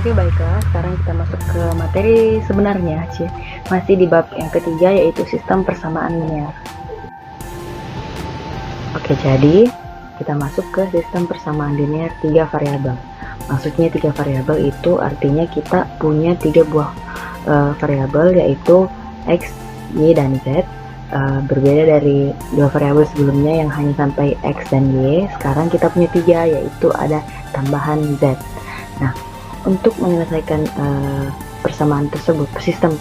Oke, baiklah, sekarang kita masuk ke materi sebenarnya, masih di bab yang ketiga, yaitu sistem persamaan linear. Oke, jadi kita masuk ke sistem persamaan linear 3 variabel. Maksudnya 3 variabel itu artinya kita punya 3 buah variabel, yaitu x, y, dan z. Berbeda dari 2 variabel sebelumnya yang hanya sampai x dan y. Sekarang kita punya 3, yaitu ada tambahan z. Nah, untuk menyelesaikan persamaan tersebut, sistem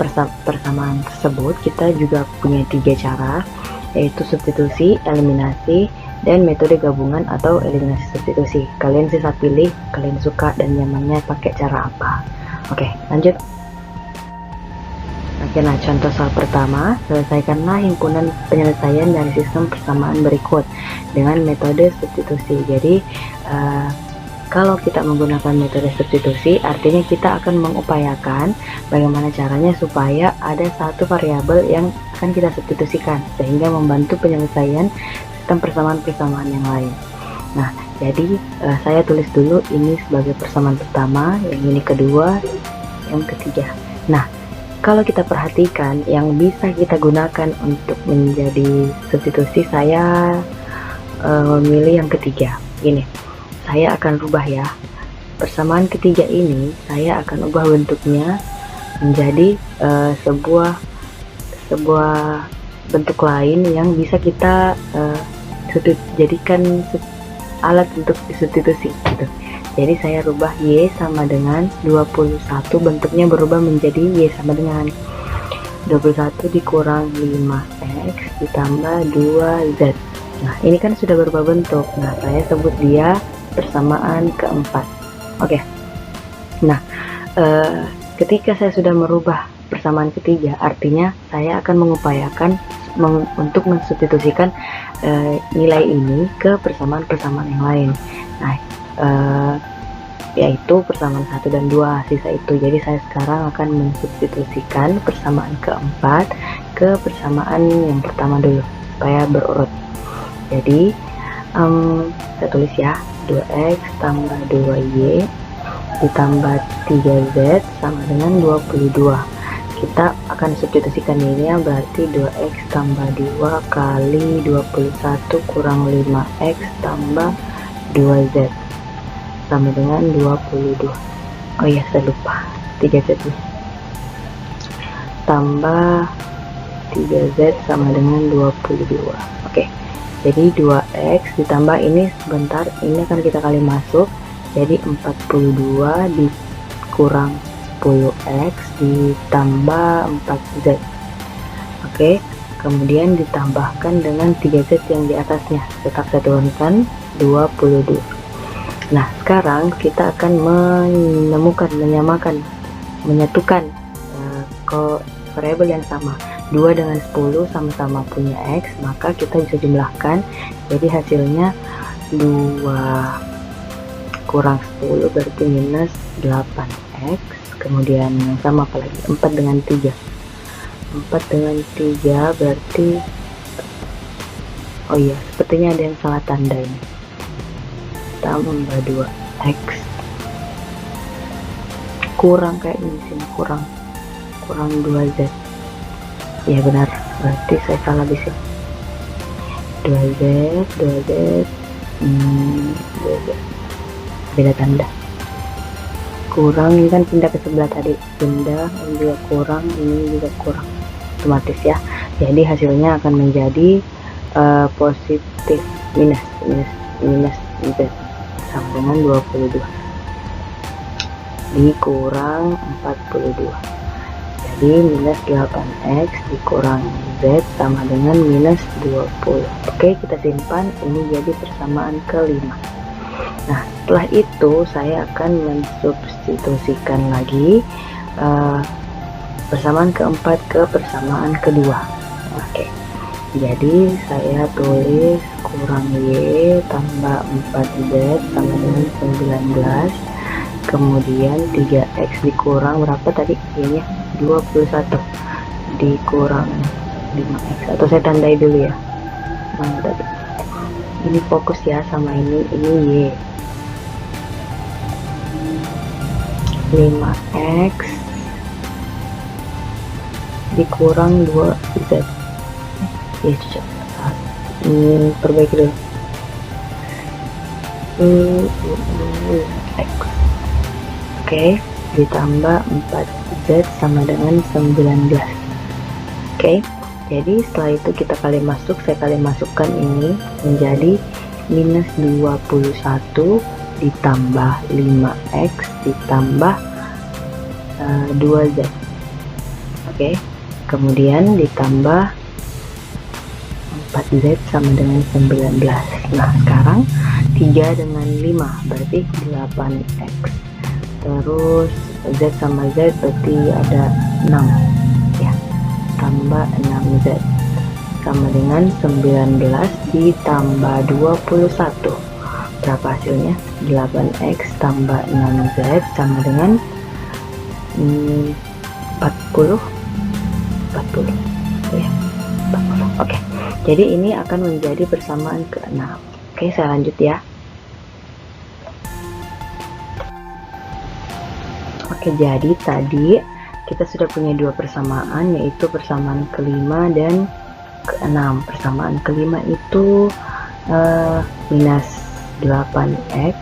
persamaan tersebut, kita juga punya 3 cara, yaitu substitusi, eliminasi, dan metode gabungan atau eliminasi substitusi. Kalian bisa pilih kalian suka dan nyamannya pakai cara apa. Oke, lanjut. Oke, nah contoh soal pertama, selesaikanlah himpunan penyelesaian dari sistem persamaan berikut dengan metode substitusi. Jadi kalau kita menggunakan metode substitusi, artinya kita akan mengupayakan bagaimana caranya supaya ada satu variabel yang akan kita substitusikan, sehingga membantu penyelesaian sistem persamaan-persamaan yang lain. Nah, jadi saya tulis dulu ini sebagai persamaan pertama, yang ini kedua, yang ketiga. Nah, kalau kita perhatikan yang bisa kita gunakan untuk menjadi substitusi, saya memilih yang ketiga. Gini, saya akan rubah ya. Persamaan ketiga ini saya akan ubah bentuknya menjadi sebuah bentuk lain yang bisa kita jadikan alat untuk substitusi gitu. Jadi saya rubah y sama dengan 21, bentuknya berubah menjadi y sama dengan 21 dikurang 5x ditambah 2z. Nah, ini kan sudah berubah bentuk. Nah, saya sebut dia persamaan keempat. Oke. Nah, ketika saya sudah merubah persamaan ketiga, artinya saya akan mengupayakan untuk mensubstitusikan nilai ini ke persamaan-persamaan yang lain. Nah, yaitu persamaan 1 dan 2 sisa itu. Jadi saya sekarang akan mensubstitusikan persamaan keempat ke persamaan yang pertama dulu supaya berurut. Jadi saya tulis ya, 2x tambah 2y ditambah 3z sama dengan 22. Kita akan substitusikan ini ya, berarti 2x tambah 2 kali 21 kurang 5x tambah 2z sama dengan 22. Oh iya, saya lupa 3z nih. Tambah 3z sama dengan 22. Oke. Jadi 2x ditambah ini sebentar, ini akan kita kali masuk, jadi 42 dikurang 10x ditambah 4z. Oke, kemudian ditambahkan dengan 3z yang di atasnya, tetap saya turunkan 22. Nah, sekarang kita akan menyatukan variabel yang sama. 2 dengan 10 sama-sama punya x, maka kita bisa jumlahkan, jadi hasilnya 2 kurang 10 berarti minus 8x. Kemudian yang sama apa lagi, 4 dengan 3 berarti, oh iya, sepertinya ada yang salah tanda ini, tambah 2x kurang kayak di sini, kurang 2z. Ya benar, berarti saya salah di sini. 2z beda tanda. Kurang, ini kan pindah ke sebelah tadi, pindah, ini juga kurang, ini juga kurang, otomatis ya. Jadi hasilnya akan menjadi positif, minus z sama dengan 22 dikurang 42. Jadi minus 8x dikurang z sama dengan minus 20. Oke, kita simpan, ini jadi persamaan kelima. Nah, setelah itu saya akan mensubstitusikan lagi persamaan keempat ke persamaan kedua. Oke, jadi saya tulis kurang y tambah 4z sama dengan 19, kemudian 3x dikurang berapa tadi y nya, 21 dikurang 5x, atau saya tandai dulu ya, mantap. Ini fokus ya sama ini y. 5x dikurang 2z. Ya cocok. Perbaiki dulu. X. Oke, ditambah 4z sama dengan 19. Oke, jadi setelah itu kita kali masuk, saya kali masukkan ini menjadi minus 21 ditambah 5x ditambah 2z. Oke, kemudian ditambah 4z sama dengan 19. Nah, sekarang 3 dengan 5 berarti 8x. Terus z sama z berarti ada 6 ya, tambah 6z sama dengan 19 ditambah 21. Berapa hasilnya? 8x tambah 6z sama dengan 40 ya, 40. Oke, jadi ini akan menjadi persamaan ke-6. Oke, saya lanjut ya. Oke, jadi tadi kita sudah punya dua persamaan, yaitu persamaan kelima dan ke-6. Persamaan kelima itu minus 8x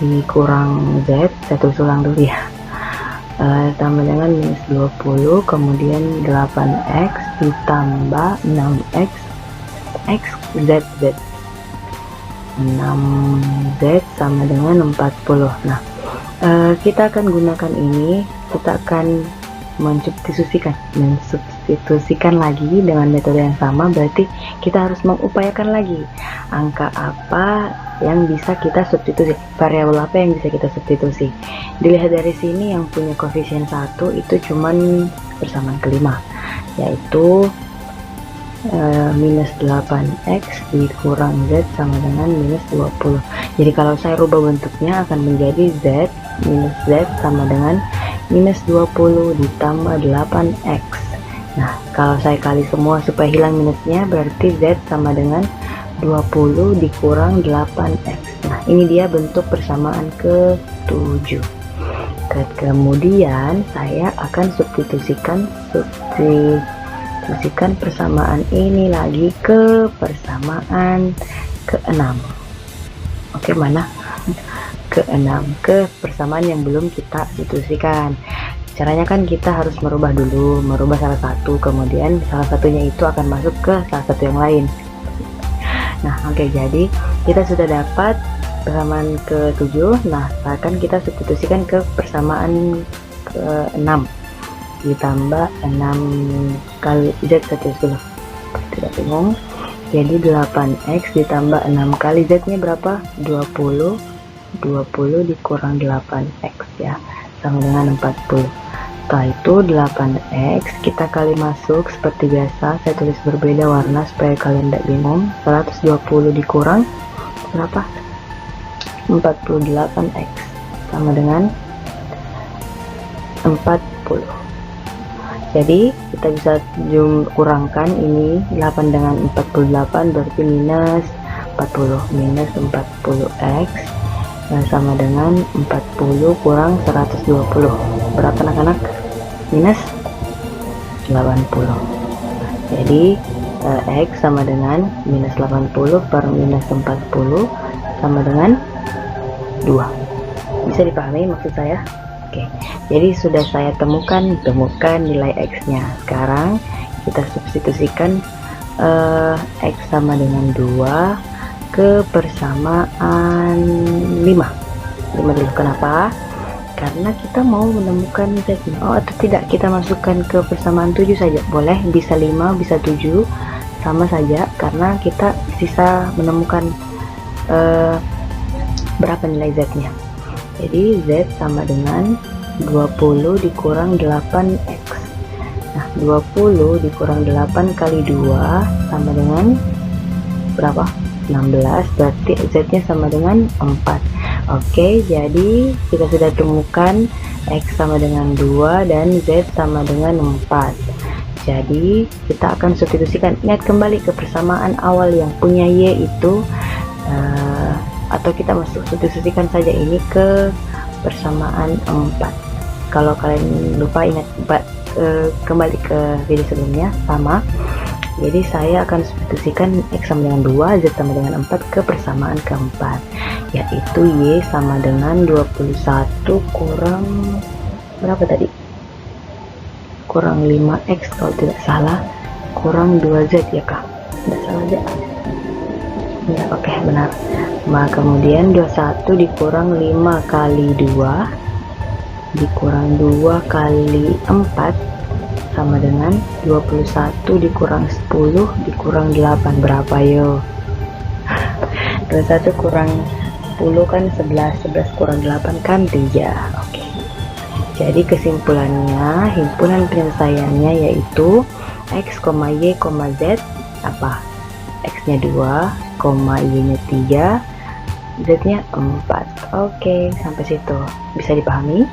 dikurang z, saya tulis ulang dulu ya, tambah dengan minus 20, kemudian 8x ditambah 6x x z 6z sama dengan 40. Nah, kita akan gunakan ini, kita akan mensubstitusikan lagi dengan metode yang sama. Berarti kita harus mengupayakan lagi angka apa yang bisa kita substitusi, variabel apa yang bisa kita substitusi. Dilihat dari sini, yang punya koefisien 1 itu cuman persamaan kelima, yaitu minus 8x dikurang z sama dengan minus 20. Jadi kalau saya rubah bentuknya akan menjadi z minus z sama dengan minus 20 ditambah 8x. Nah, kalau saya kali semua supaya hilang minusnya, berarti z sama dengan 20 dikurang 8x. Nah, ini dia bentuk persamaan ke-7. Kemudian saya akan substitusikan persamaan ini lagi ke persamaan ke-6. Oke, mana? Ke-6, ke persamaan yang belum kita substitusikan. Caranya kan kita harus merubah dulu, merubah salah satu, kemudian salah satunya itu akan masuk ke salah satu yang lain. Nah, oke, jadi kita sudah dapat persamaan ke-7. Nah, akan kita substitusikan ke persamaan ke-6 ditambah 6 kali z dulu, tidak bingung. Jadi 8x ditambah 6 kali z nya berapa? 20 dikurang 8x ya, sama dengan 40. Setelah itu 8x kita kali masuk seperti biasa, saya tulis berbeda warna supaya kalian tidak bingung. 120 dikurang berapa? 48x sama dengan 40. Jadi kita bisa kurangkan ini 8 dengan 48 berarti minus 40, minus 40x sama dengan 40 kurang 120. Berapa anak-anak? Minus 80. Jadi x sama dengan minus 80 per minus 40 sama dengan 2. Bisa dipahami maksud saya? Oke, jadi sudah saya temukan nilai x-nya. Sekarang kita substitusikan x sama dengan 2 ke persamaan 5 dulu. Kenapa? Karena kita mau menemukan z-nya. Oh, atau tidak, kita masukkan ke persamaan 7 saja. Boleh, bisa 5, bisa 7, sama saja, karena kita sisa menemukan berapa nilai z-nya. Jadi z sama dengan 20 dikurang 8x. Nah, 20 dikurang 8 kali 2 sama dengan berapa? 16, berarti z-nya sama dengan 4. Oke, jadi kita sudah temukan x sama dengan 2 dan z sama dengan 4. Jadi kita akan substitusikan, ingat kembali ke persamaan awal yang punya y itu, atau kita masuk substitusikan saja ini ke persamaan 4. Kalau kalian lupa, ingat kembali ke video sebelumnya, sama. Jadi saya akan substitusikan X sama dengan 2, Z sama dengan 4 ke persamaan keempat, yaitu Y sama dengan 21 kurang berapa tadi? Kurang 5X kalau tidak salah, kurang 2Z ya kak? Tidak salah aja ya, oke, benar. Maka kemudian 21 dikurang 5 kali 2 dikurang 2 kali 4 sama dengan 21 dikurang 10 dikurang 8, berapa yo? 21 kurang 10 kan 11, 11 kurang 8 kan 3. Oke. Jadi kesimpulannya, himpunan penyelesaiannya yaitu X, Y, Z, apa? X-nya 2, Y-nya 3, Z-nya 4. Oke, sampai situ bisa dipahami?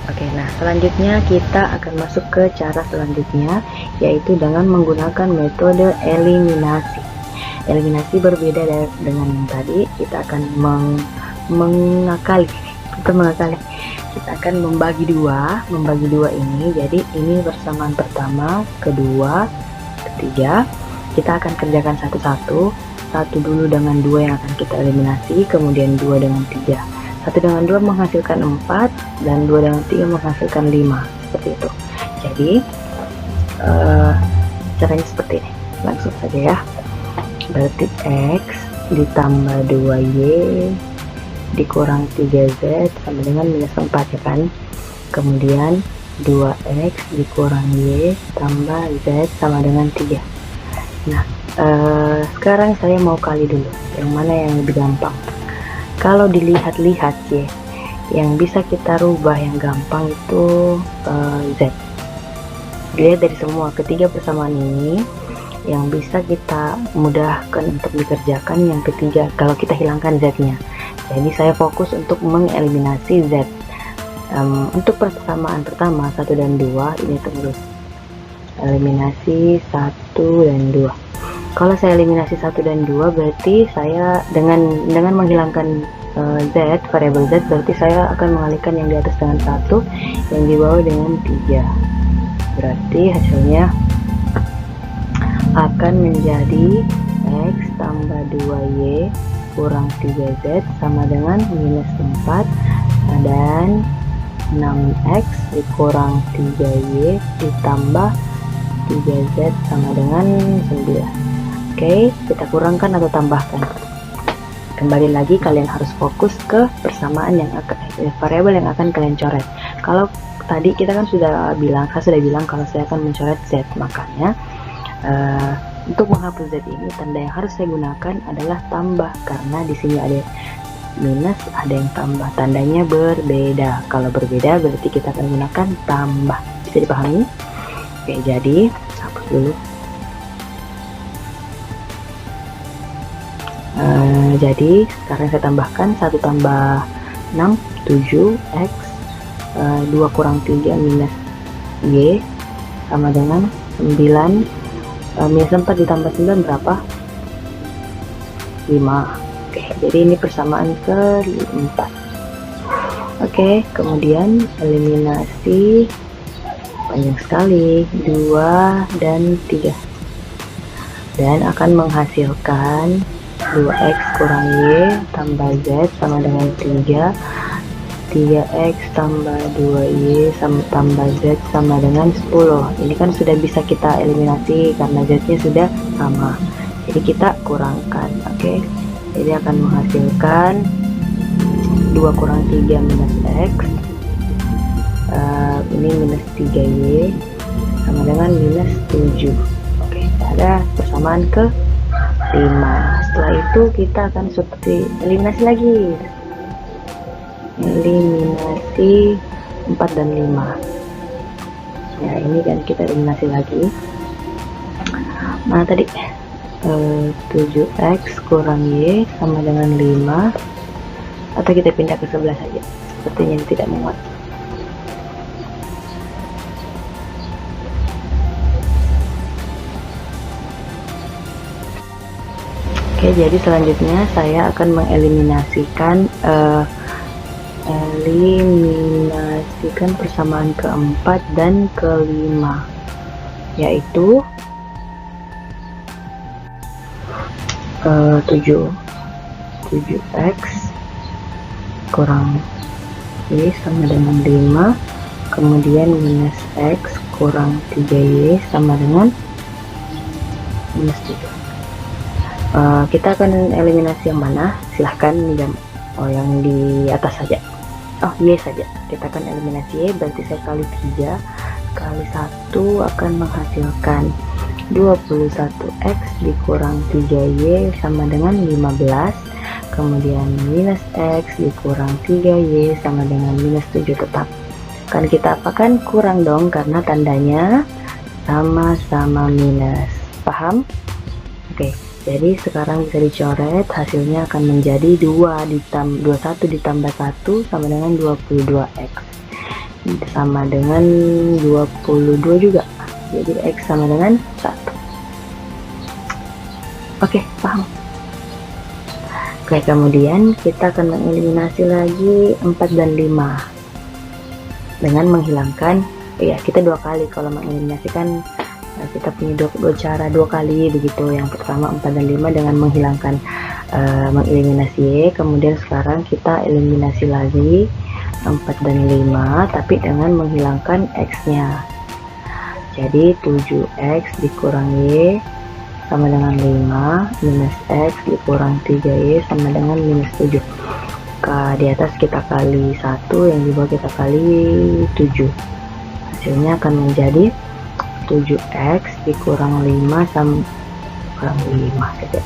Oke, nah selanjutnya kita akan masuk ke cara selanjutnya, yaitu dengan menggunakan metode eliminasi. Eliminasi berbeda dengan yang tadi. Kita akan mengakali. Kita akan membagi dua ini. Jadi ini persamaan pertama, kedua, ketiga. Kita akan kerjakan satu-satu. Satu dulu dengan 2 yang akan kita eliminasi, kemudian 2 dengan 3. 1 dengan 2 menghasilkan 4, dan 2 dengan 3 menghasilkan 5, seperti itu. Jadi caranya seperti ini, langsung saja ya. Berarti X ditambah 2Y dikurang 3Z sama dengan minus 4 ya kan. Kemudian 2X dikurang Y tambah Z sama dengan 3. Nah sekarang saya mau kali dulu, yang mana yang lebih gampang. Kalau dilihat-lihat ya, yang bisa kita rubah yang gampang itu Z. Dilihat dari semua ketiga persamaan ini, yang bisa kita mudahkan untuk dikerjakan yang ketiga kalau kita hilangkan Z-nya. Jadi saya fokus untuk mengeliminasi Z. Untuk persamaan pertama 1 dan 2 ini terus eliminasi 1 dan 2. Kalau saya eliminasi 1 dan 2 berarti saya dengan menghilangkan Z, variabel Z, berarti saya akan mengalihkan yang di atas dengan 1, yang di bawah dengan 3. Berarti hasilnya akan menjadi X tambah 2Y kurang 3Z sama dengan minus 4, dan 6X dikurang 3Y ditambah 3Z sama dengan 9. Oke, kita kurangkan atau tambahkan. Kembali lagi, kalian harus fokus ke persamaan yang akan variabel yang akan kalian coret. Kalau tadi kita kan saya sudah bilang kalau saya akan mencoret Z, makanya untuk menghapus Z ini tanda yang harus saya gunakan adalah tambah, karena di sini ada minus, ada yang tambah, tandanya berbeda. Kalau berbeda berarti kita akan gunakan tambah. Bisa dipahami? Oke, jadi hapus dulu. Jadi sekarang saya tambahkan 1 tambah 6 7X 2 kurang 3 minus Y sama dengan 9, minus 4 ditambah 9 berapa? 5. Oke, jadi ini persamaan keempat. Oke, kemudian eliminasi panjang sekali 2 dan 3, dan akan menghasilkan 2X kurang Y tambah Z sama dengan 3, 3X tambah 2Y sama tambah Z sama dengan 10. Ini kan sudah bisa kita eliminasi karena Z-nya sudah sama, jadi kita kurangkan. Oke, jadi akan menghasilkan 2 kurang 3 minus X, ini minus 3Y sama dengan minus 7. Oke, ada persamaan ke 5. Setelah itu kita akan seperti eliminasi lagi, eliminasi 4 dan 5 ya. Ini kan kita eliminasi lagi. Mana tadi? 7X kurang Y sama dengan 5, atau kita pindah ke sebelah saja, sepertinya tidak muat. Oke, jadi selanjutnya saya akan mengeliminasikan mengeliminasikan persamaan keempat dan kelima, yaitu 7x kurang y sama dengan 5, kemudian minus x kurang 3y sama dengan minus 7. Kita akan eliminasi yang mana? Silahkan yang di atas saja. Y saja. Kita akan eliminasi y, berarti saya kali 3 kali 1 akan menghasilkan 21x dikurang 3y sama dengan 15, kemudian minus x dikurang 3y sama dengan minus 7 tetap. Kan kita apakan? Kurang dong, karena tandanya sama-sama minus. Paham? Oke, jadi sekarang bisa dicoret, hasilnya akan menjadi 21 ditambah 1 sama dengan 22x sama dengan 22 juga, jadi x sama dengan 1. Oke, paham? Oke, kemudian kita akan mengeliminasi lagi 4 dan 5 dengan menghilangkan, kita 2 kali kalau mengeliminasikan. Kita punya dua cara, 2 kali begitu. Yang pertama 4 dan 5 dengan menghilangkan mengeliminasi y, kemudian sekarang kita eliminasi lagi 4 dan 5 tapi dengan menghilangkan x nya. Jadi 7x dikurang y sama dengan 5, minus x dikurang 3y sama dengan minus 7. Di atas kita kali 1, yang di bawah kita kali 7, hasilnya akan menjadi 7x dikurang 5 sama kurang 5 gitu.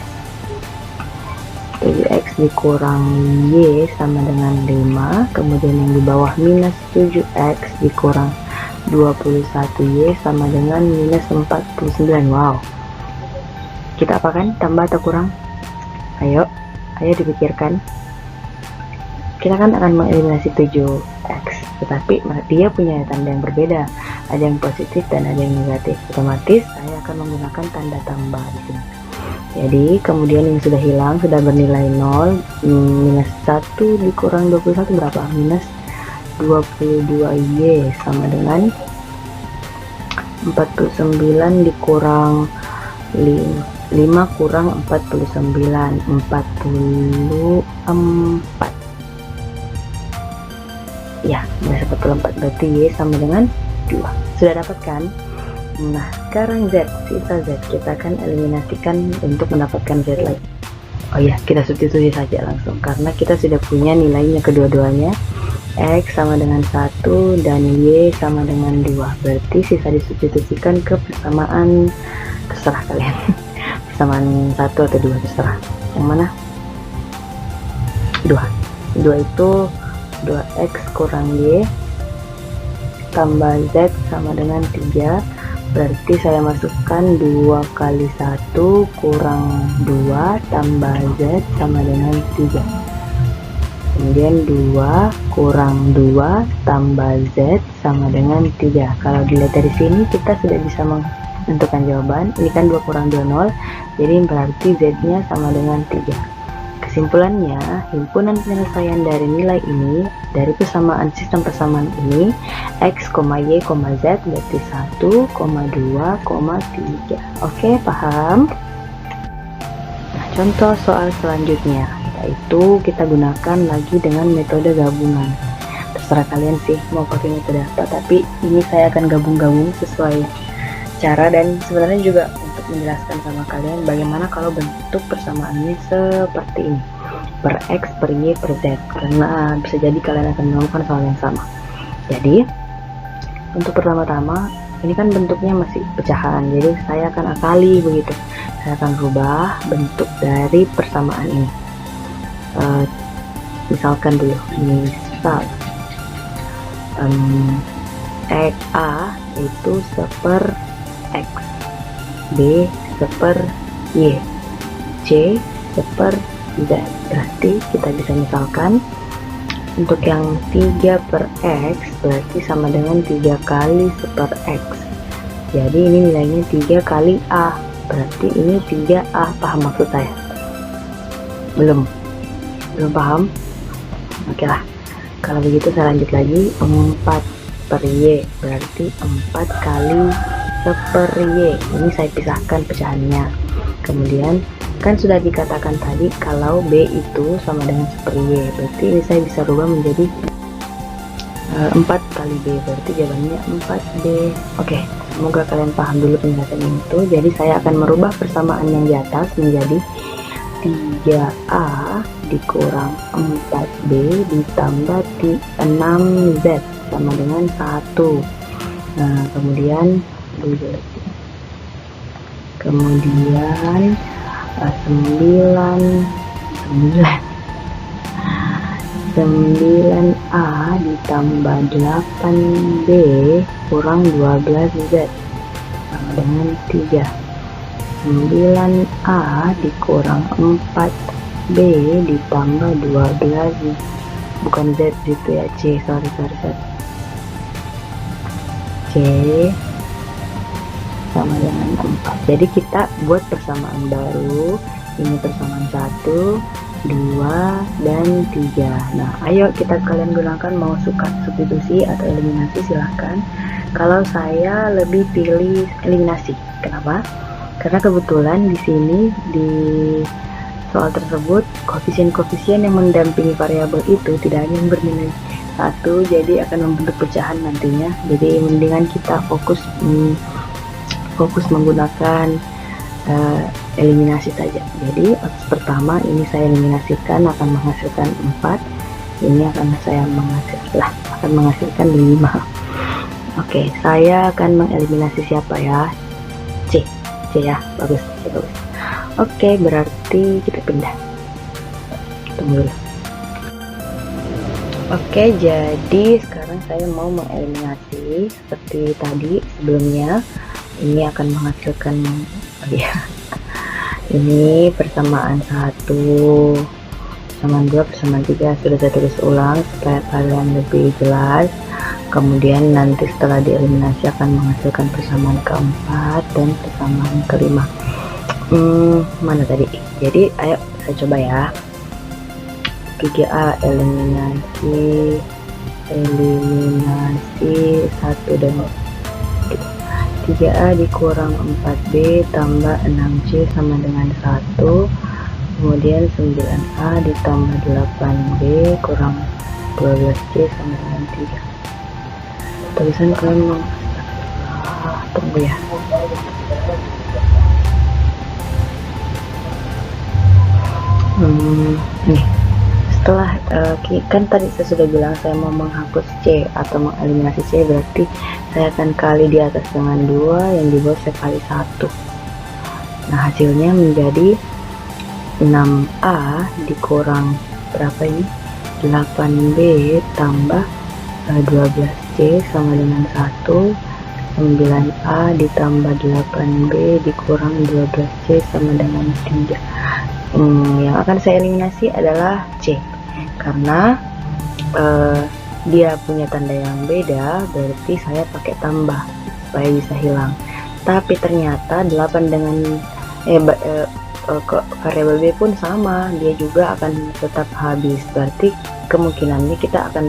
7x dikurang y sama dengan 5, kemudian yang di bawah minus 7x dikurang 21y sama dengan minus 49. Wow, kita apakan? Tambah atau kurang? Ayo dipikirkan. Kita kan akan mengeliminasi 7x, tetapi dia punya tanda yang berbeda, ada yang positif dan ada yang negatif. Otomatis saya akan menggunakan tanda tambah di sini. Jadi kemudian yang sudah hilang, sudah bernilai 0, minus 1 dikurang 21 berapa? Minus 22y sama dengan 49 dikurang 5 kurang 49, 44. Ya, minus 44, berarti y sama dengan 2. Sudah dapat kan? Nah, sekarang z, sisa z kita akan eliminasikan untuk mendapatkan z lagi. Kita substitusi saja langsung karena kita sudah punya nilainya kedua-duanya. X sama dengan 1 dan y sama dengan 2, berarti sisa disubstitusikan ke persamaan, terserah kalian. Persamaan 1 atau 2 terserah. Yang mana? 2 itu 2x kurang y tambah z sama dengan 3, berarti saya masukkan 2 kali 1 kurang 2 tambah z sama dengan 3, kemudian 2 kurang 2 tambah z sama dengan 3. Kalau dilihat dari sini kita sudah bisa menentukan jawaban. Ini kan 2 kurang 2 0, jadi berarti z nya sama dengan 3. Kesimpulannya, himpunan penyelesaian dari nilai ini, dari sistem persamaan ini, x, y, z berarti 1, 2, 3. Oke, paham? Nah, contoh soal selanjutnya, yaitu kita gunakan lagi dengan metode gabungan. Terserah kalian sih mau pakai metode apa, tapi ini saya akan gabung-gabung sesuai cara, dan sebenarnya juga untuk menjelaskan sama kalian bagaimana kalau bentuk persamaannya seperti ini, per x, per y, per z, karena bisa jadi kalian akan menemukan soal yang sama. Jadi untuk pertama-tama ini kan bentuknya masih pecahan, jadi saya akan akali begitu, saya akan rubah bentuk dari persamaan ini. Misalkan dulu, misal x a itu seper x, b seper y, c seper z. Berarti kita bisa misalkan untuk yang 3 per x berarti sama dengan 3 kali seper x. Jadi ini nilainya 3 kali a, berarti ini 3a. Paham maksud saya? Belum paham? Oke lah. Kalau begitu saya lanjut lagi, 4 per Y berarti 4 kali 1 per Y. Ini saya pisahkan pecahannya. Kemudian kan sudah dikatakan tadi kalau B itu sama dengan 1 per Y, berarti ini saya bisa rubah menjadi 4 kali B, berarti jawabannya 4B. Oke, semoga kalian paham dulu penjelasan itu. Jadi saya akan merubah persamaan yang di atas menjadi 3A dikurang 4B ditambah 6Z sama dengan 1. Nah, kemudian 9A ditambah 8B kurang 12Z sama dengan 3. 9A dikurang 4B ditambah 12, bukan Z gitu ya, C, sorry. C sama dengan 4. Jadi kita buat persamaan baru. Ini persamaan 1, 2, dan 3. Nah, ayo kalian gunakan, mau suka substitusi atau eliminasi silahkan. Kalau saya lebih pilih eliminasi. Kenapa? Karena kebetulan di sini di soal tersebut koefisien-koefisien yang mendampingi variabel itu tidak hanya bernilai 1, jadi akan membentuk pecahan nantinya. Jadi mendingan kita fokus menggunakan eliminasi saja. Jadi pertama ini saya eliminasikan akan menghasilkan 4. Ini akan menghasilkan 5. Oke, saya akan mengeliminasi siapa ya? C ya, bagus. Oke, berarti kita pindah. Tunggu dulu. Oke, jadi sekarang saya mau mengeliminasi seperti tadi sebelumnya. Ini akan menghasilkan ini persamaan 1, persamaan 2, persamaan 3 sudah saya tulis ulang supaya kalian lebih jelas. Kemudian nanti setelah dieliminasi akan menghasilkan persamaan keempat dan persamaan kelima. Mana tadi? Jadi ayo saya coba ya. 3A eliminasi 1 dan 3A dikurang 4B tambah 6C sama dengan 1. Kemudian 9A ditambah 8B kurang 12C sama dengan 3. Tulisan kalian tunggu ya. Nih setelah kan tadi saya sudah bilang saya mau menghapus C atau mengeliminasi C, berarti saya akan kali di atas dengan 2, yang di bawah saya kali 1. Nah, hasilnya menjadi 6A dikurang berapa ini? 8B tambah 12C sama dengan 1. 9A ditambah 8B dikurang 12C sama dengan 3. Yang akan saya eliminasi adalah C, karena dia punya tanda yang beda, berarti saya pakai tambah supaya bisa hilang. Tapi ternyata 8 dengan variabel B pun sama, dia juga akan tetap habis, berarti kemungkinannya kita akan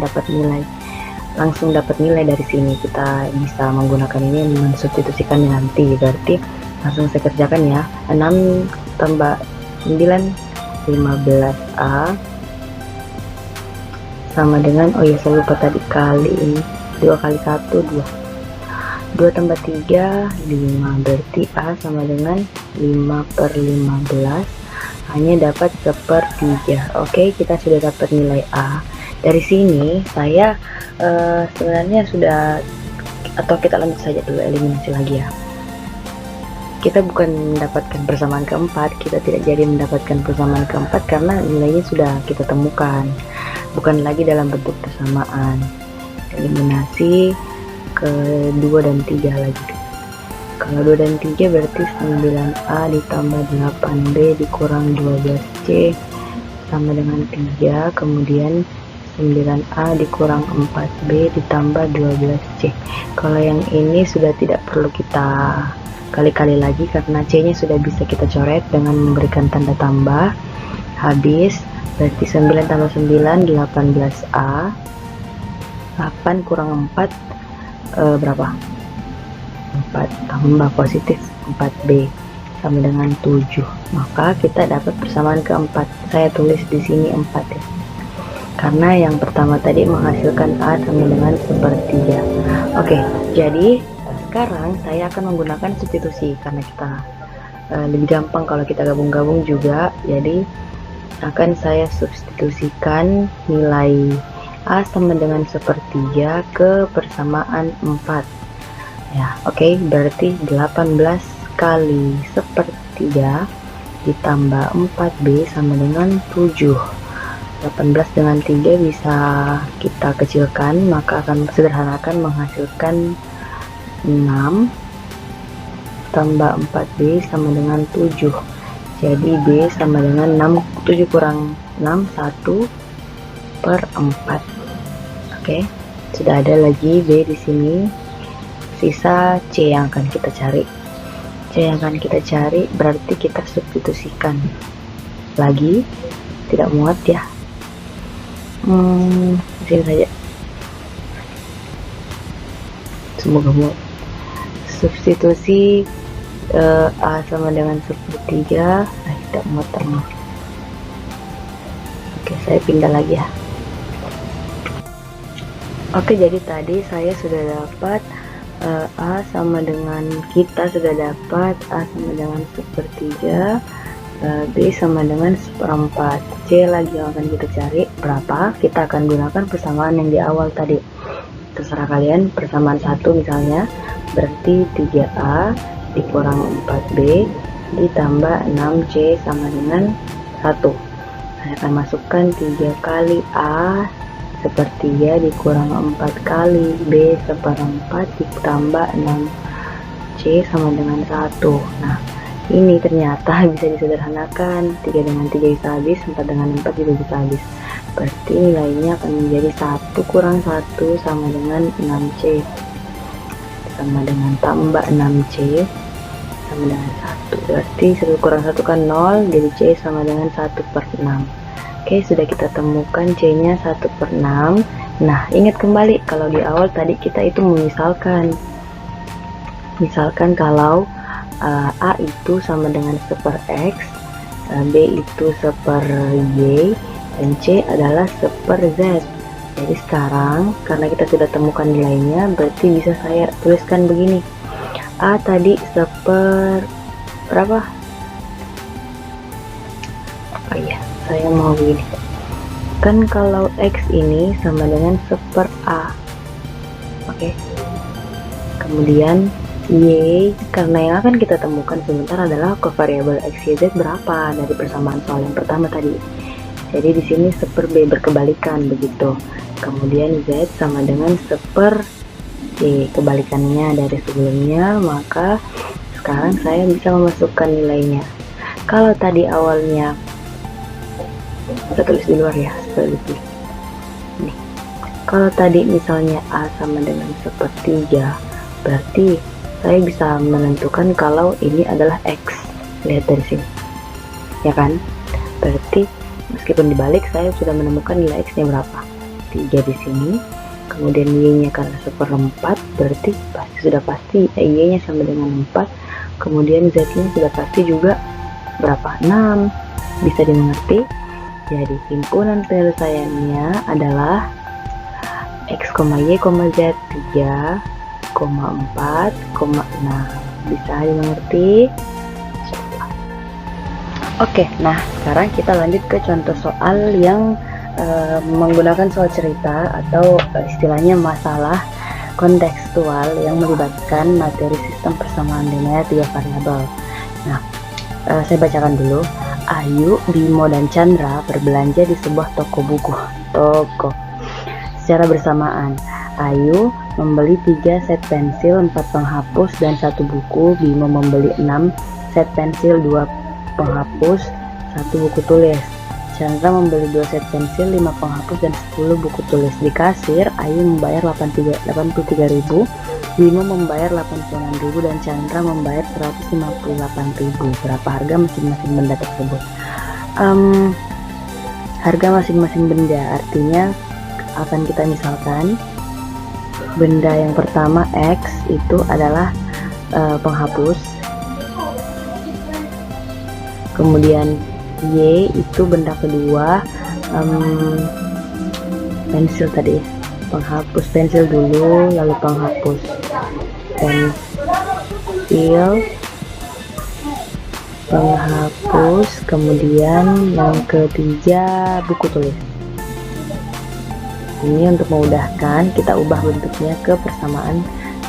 langsung dapat nilai dari sini. Kita bisa menggunakan ini mensubstitusikannya nanti. Berarti langsung saya kerjakan ya. 6 tambah 9 15A sama dengan, oh ya saya lupa tadi, kali ini 2 kali 1 2 tambah 3 5, berarti A sama dengan 5/15, hanya dapat 1/3. Oke, kita sudah dapat nilai A. Dari sini saya sebenarnya sudah, atau kita lanjut saja dulu eliminasi lagi ya. Kita bukan mendapatkan persamaan keempat, kita tidak jadi mendapatkan persamaan keempat karena nilainya sudah kita temukan, bukan lagi dalam bentuk persamaan. Eliminasi ke 2 dan 3 lagi. Kalau 2 dan 3 berarti 9A ditambah 8B dikurang 12C sama dengan 3. Kemudian 9A dikurang 4B ditambah 12C. Kalau yang ini sudah tidak perlu kita kali-kali lagi karena C nya sudah bisa kita coret dengan memberikan tanda tambah. Habis, berarti 9 tambah 9 18A 8 kurang 4 berapa? 4 tambah positif 4B sama dengan 7. Maka kita dapat persamaan keempat. Saya tulis di sini 4 ya. Karena yang pertama tadi menghasilkan A sama dengan sepertiga. Oke, jadi sekarang saya akan menggunakan substitusi karena kita lebih gampang kalau kita gabung-gabung juga. Jadi akan saya substitusikan nilai A sama dengan sepertiga ke persamaan 4 ya. Oke, berarti 18 kali sepertiga ditambah 4B sama dengan 7. 18 dengan 3 bisa kita kecilkan, maka akan sederhanakan menghasilkan 6 tambah 4B sama dengan 7. Jadi B sama dengan 7 kurang 6, 1/4. Oke, sudah ada lagi B di sini. Sisa C yang akan kita cari. C yang akan kita cari berarti kita substitusikan lagi, tidak muat ya. Sini saja, semoga muat. Substitusi A sama dengan sepertiga, tidak muat termasuk. Oke, saya pindah lagi ya. Oke, jadi tadi saya sudah dapat A sama dengan, kita sudah dapat A sama dengan sepertiga, B sama dengan 1/4. C lagi yang akan kita cari berapa, kita akan gunakan persamaan yang di awal tadi. Terserah kalian, persamaan 1 misalnya, berarti 3A dikurang 4B ditambah 6C sama dengan 1. Saya akan masukkan 3 kali A sepertiga dikurang 4 kali B 1/4 ditambah 6C sama dengan 1. Nah, ini ternyata bisa disederhanakan. 3 dengan 3 bisa habis, 4 dengan 4 juga bisa habis. Berarti nilainya akan menjadi 1 kurang 1 sama dengan 6C sama dengan tambah 6C sama dengan 1. Berarti 1 kurang 1 kan 0, jadi C sama dengan 1/6. Oke, sudah kita temukan C nya 1/6. Nah, ingat kembali kalau di awal tadi kita itu memisalkan. Misalkan kalau A itu sama dengan 1/X, B itu 1/Y, dan C adalah 1/Z. Jadi sekarang karena kita sudah temukan nilainya, berarti bisa saya tuliskan begini. A tadi berapa? Oh iya, saya mau begini. Kan kalau X ini sama dengan 1/A. Oke. Kemudian Y, karena yang akan kita temukan sebentar adalah variabel X, Y, Z berapa dari persamaan soal yang pertama tadi. Jadi di sini 1/B berkebalikan begitu. Kemudian Z sama dengan 1/Y, kebalikannya dari sebelumnya, maka sekarang saya bisa memasukkan nilainya. Kalau tadi awalnya, kita tulis di luar ya, seperti ini. Kalau tadi misalnya A sama dengan 1/3, berarti saya bisa menentukan kalau ini adalah X. Lihat dari sini, ya kan? Berarti meskipun dibalik, saya sudah menemukan nilai X nya berapa, 3 di sini. Kemudian Y nya karena 1/4, berarti sudah pasti Y nya sama dengan 4. Kemudian Z nya sudah pasti juga berapa, 6. Bisa dimengerti? Jadi himpunan penyelesaiannya adalah X, Y, Z 3,4,6. Bisa dimengerti? Oke, nah sekarang kita lanjut ke contoh soal yang menggunakan soal cerita atau istilahnya masalah kontekstual yang melibatkan materi sistem persamaan linear 3 variabel. Nah, saya bacakan dulu. Ayu, Bimo, dan Chandra berbelanja di sebuah toko buku. Secara bersamaan, Ayu membeli 3 set pensil, 4 penghapus, dan 1 buku. Bimo membeli 6 set pensil, 2 penghapus, 1 buku tulis. Chandra membeli 2 set pensil, 5 penghapus, dan 10 buku tulis. Di kasir, Ayu membayar 83.000, Bimo membayar 89.000, dan Chandra membayar 158.000. Berapa harga masing-masing benda tersebut? Harga masing-masing benda artinya akan kita misalkan benda yang pertama X itu adalah penghapus, kemudian Y itu benda kedua, pensil tadi, penghapus pensil dulu, lalu penghapus penghapus, kemudian yang ketiga buku tulis. Ini untuk memudahkan kita ubah bentuknya ke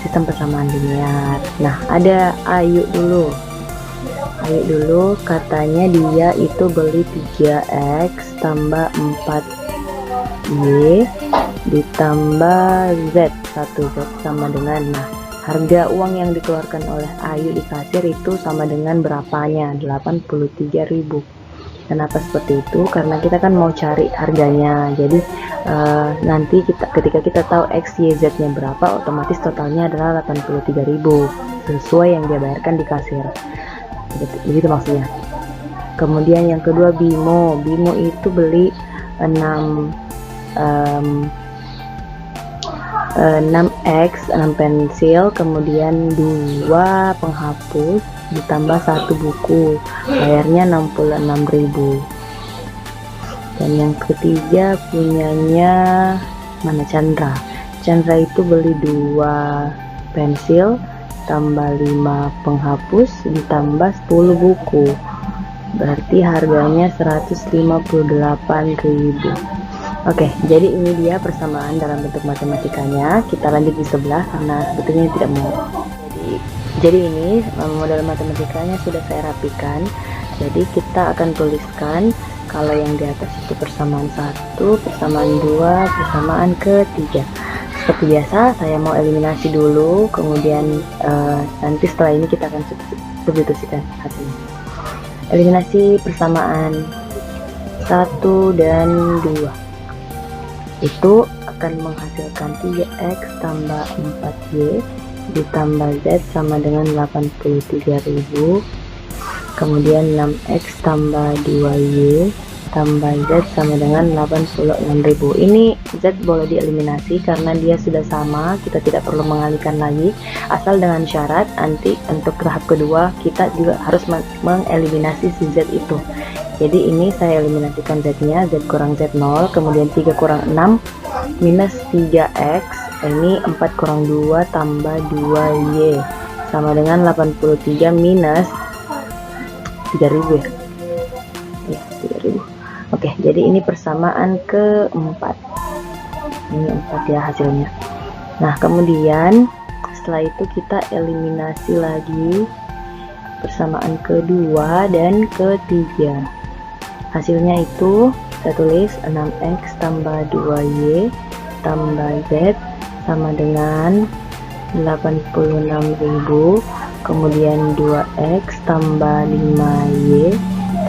sistem persamaan linear. Nah, ada Ayu dulu katanya dia itu beli 3X tambah 4Y ditambah Z 1Z sama dengan, nah harga uang yang dikeluarkan oleh Ayu di kasir itu sama dengan berapanya? 83.000. Kenapa seperti itu? Karena kita kan mau cari harganya. Jadi nanti ketika kita tahu X, Y, Z nya berapa, otomatis totalnya adalah 83.000 sesuai yang dia bayarkan di kasir. Begitu maksudnya. Kemudian yang kedua Bimo itu beli 6X, 6 pensil, kemudian 2 penghapus ditambah 1 buku, bayarnya 66.000. Dan yang ketiga punyanya mana, Chandra itu beli 2 pensil tambah 5 penghapus ditambah 10 buku, berarti harganya 158.000. Oke, jadi ini dia persamaan dalam bentuk matematikanya. Kita lanjut di sebelah karena sebetulnya tidak mau. Jadi ini model matematikanya sudah saya rapikan. Jadi kita akan tuliskan kalau yang di atas itu persamaan 1, persamaan 2, persamaan ketiga. Seperti biasa saya mau eliminasi dulu, kemudian nanti setelah ini kita akan substitusikan hasilnya. Eliminasi persamaan 1 dan 2 itu akan menghasilkan 3X tambah 4Y ditambah Z sama dengan 83.000, kemudian 6X tambah 2Y tambah Z sama dengan 86.000. Ini Z boleh dieliminasi karena dia sudah sama, kita tidak perlu mengalihkan lagi, asal dengan syarat nanti untuk tahap kedua kita juga harus mengeliminasi si Z itu. Jadi ini saya eliminasikan Z nya, Z kurang Z 0, kemudian 3 kurang 6 minus 3X, ini 4 kurang 2 tambah 2Y sama dengan 83 minus 3.000 ya, 3.000. Oke, jadi ini persamaan keempat, ini 4 ya hasilnya. Nah kemudian setelah itu kita eliminasi lagi persamaan kedua dan ketiga. Hasilnya itu saya tulis 6X tambah 2Y tambah Z sama dengan 86.000, kemudian 2X tambah 5Y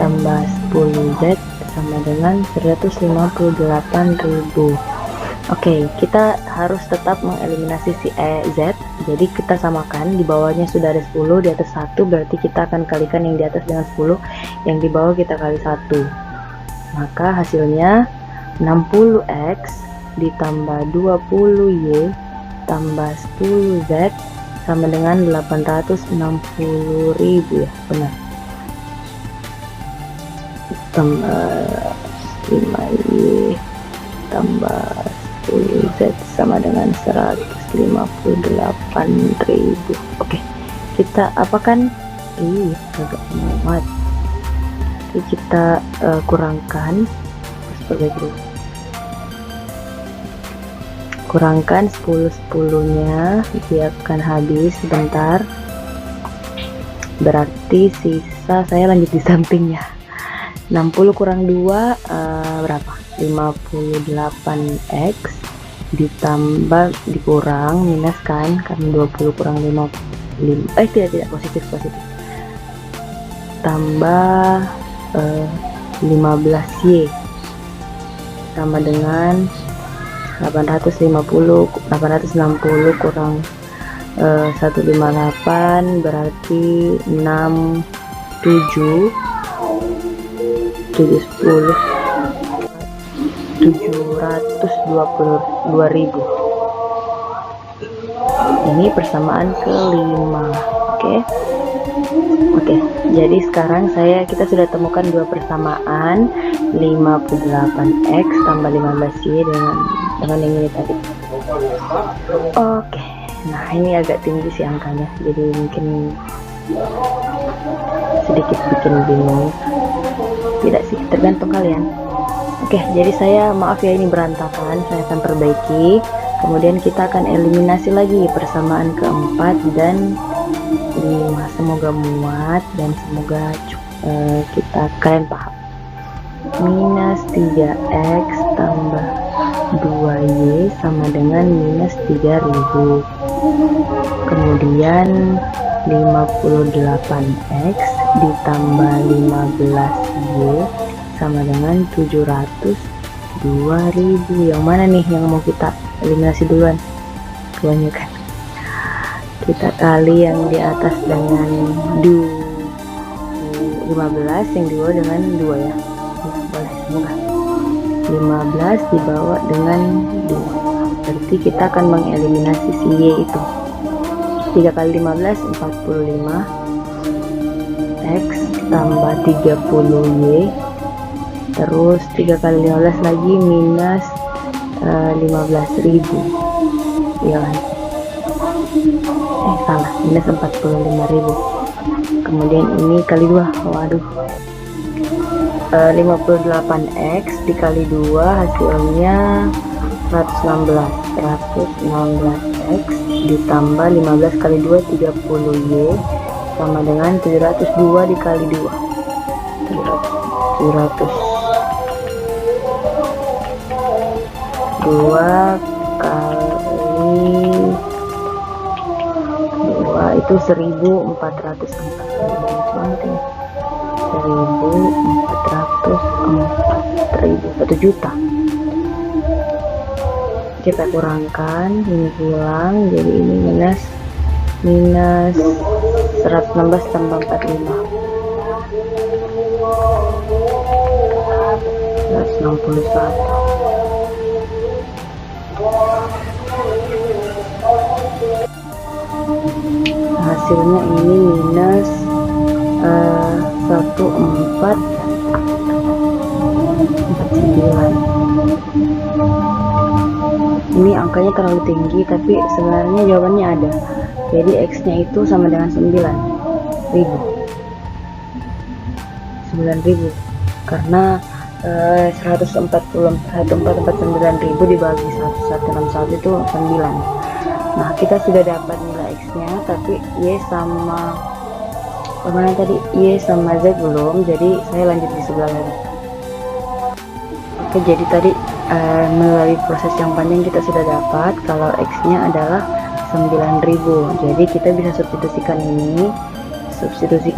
tambah 10Z sama dengan 158.000. Oke, kita harus tetap mengeliminasi si Z. Jadi kita samakan, di bawahnya sudah ada 10, di atas 1, berarti kita akan kalikan yang di atas dengan 10, yang di bawah kita kali 1. Maka hasilnya 60X ditambah 20Y tambah 10Z sama dengan 860.000 ya, benar. Tambah 5Y tambah 10Z sama dengan 158.000. Oke, kita apakan? Agak muat. Kita kurangkan seperti itu. Kurangkan 10-10-nya, dia akan habis sebentar. Berarti sisa saya lanjut di sampingnya. 60 kurang 2 berapa? 58X ditambah dikurang minus kan, karena 20 kurang 55 tidak positif tambah 15Y sama dengan 860 kurang 158 berarti 710 722.000. Ini persamaan kelima. Oke, jadi sekarang kita sudah temukan dua persamaan, 58x tambah 15y dengan yang ini tadi. Oke, nah ini agak tinggi sih angkanya, jadi mungkin sedikit bikin bingung. Tidak sih, tergantung kalian. Oke, jadi maaf ya ini berantakan, saya akan perbaiki. Kemudian kita akan eliminasi lagi persamaan keempat dan 5. Semoga muat dan semoga kalian paham. Minus 3x tambah 2y sama dengan minus 3000. Kemudian 58x ditambah 15y sama dengan 700 2000. Yang mana nih yang mau kita eliminasi duluan? Kebanyakan. Kita kali yang di atas dengan 15, yang di bawah dengan 2 ya. Boleh, semoga 15 dibawa dengan 2. Berarti kita akan mengeliminasi si y itu. 3 kali 15 45 x tambah 30y, terus 3 kali 15 lagi minus 15.000 ya kan? Salah, minus 45.000. kemudian ini kali 2. Waduh, 58x dikali 2 hasilnya 116x ditambah 15 kali 2 30y sama dengan 702 dikali 2 2 kali 2 itu 1404. Banget ya, 1 juta. Kita kurangkan, ini pulang, jadi ini minus 116 tambah 45 161. Hasilnya ini minus 1449. Ini angkanya terlalu tinggi, tapi sebenarnya jawabannya ada. Jadi x nya itu sama dengan 9.000 karena 149.000 dibagi 161 itu 9. Nah, kita sudah dapat nilai x nya, tapi y sama mana tadi, y sama z belum, jadi saya lanjut di sebelah lagi. Oke, jadi tadi melalui proses yang panjang kita sudah dapat kalau x nya adalah 9.000. Jadi kita bisa substitusikan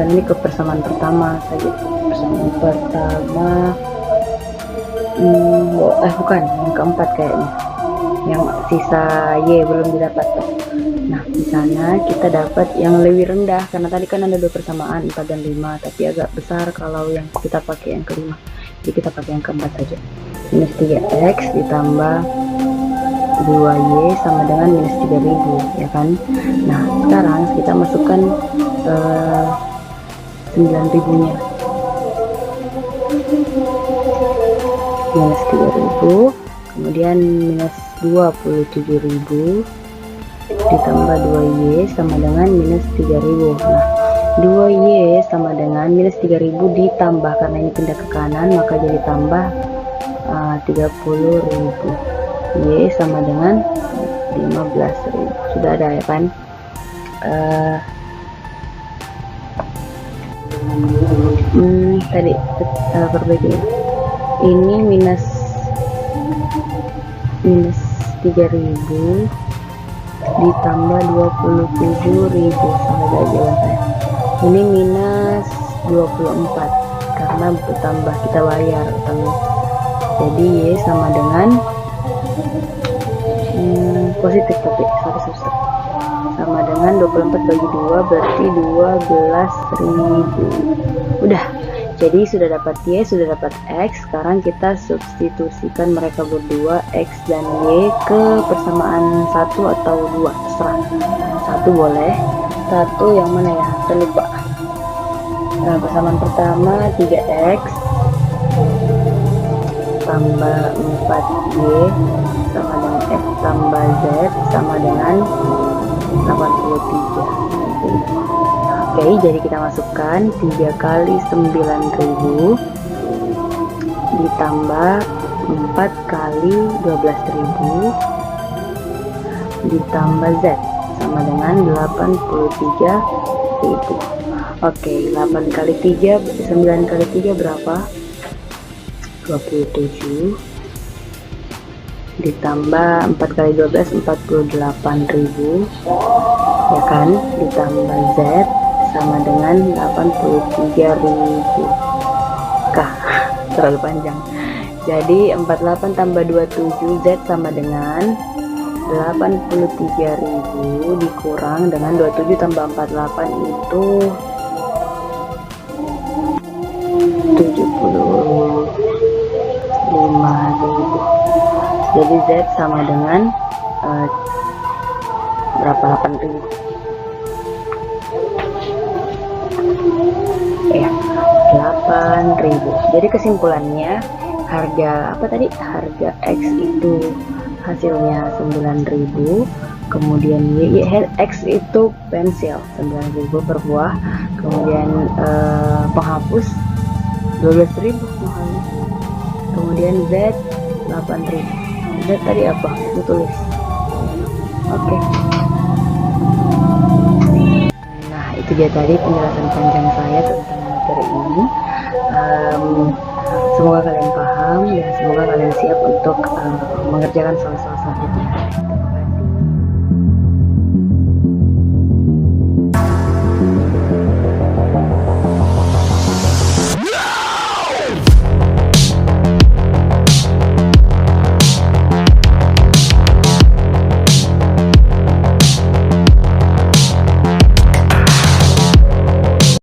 ini ke persamaan pertama saja. Persamaan pertama bukan, yang keempat kayaknya, yang sisa y belum didapat. Nah, di sana kita dapat yang lebih rendah karena tadi kan ada dua persamaan 4 dan 5, tapi agak besar kalau yang kita pakai yang kelima. Jadi kita pakai yang keempat saja. Minus 3x ditambah 2y sama dengan minus 3.000 ya kan. Nah, sekarang kita masukkan 9.000 nya, minus 3.000, kemudian minus 27.000 ditambah 2y sama dengan minus 3.000. Nah, 2y sama dengan minus 3.000 ditambah, karena ini pindah ke kanan maka jadi tambah 30.000. Y sama dengan 15.000. Sudah ada ya kan. Tadi perbaiki ini minus 3.000 ditambah 27.000 sama aja jawaban saya. Ini minus 24 karena bertambah, kita bayar utangnya. Jadi y sama dengan positif, tapi susah, sama dengan 24 bagi 2 berarti 12.000. Udah, Jadi sudah dapat Y, sudah dapat X. Sekarang kita substitusikan mereka berdua, X dan Y, ke persamaan 1 atau 2, terserah. 1 boleh. 1 yang mana ya? Terlupa. Nah, persamaan pertama 3X tambah 4Y sama dengan F tambah Z sama dengan 83. Oke, jadi kita masukkan 3 kali 9.000 ditambah 4 kali 12.000 ditambah Z sama dengan 83.000. Oke, 8 kali 3, 9 kali 3 berapa? 27 ditambah 4 kali 12 48.000 ya kan, ditambah Z sama dengan 83.000. Kah, terlalu panjang. Jadi 48 tambah 27 Z sama dengan 83.000 dikurang dengan 27 tambah 48 itu 75.000. Jadi Z sama dengan berapa? 8.000 ya, 8.000. Jadi kesimpulannya harga apa tadi? Harga X itu hasilnya 9.000, kemudian X itu pensil 9.000 per buah, kemudian penghapus 12.000 mahalnya, kemudian Z 8.000. Z tadi apa? Itu tulis. Oke. Nah, itu dia tadi penjelasan panjang saya tentang materi ini. Semoga kalian paham dan semoga kalian siap untuk mengerjakan soal-soal selanjutnya. Terima kasih.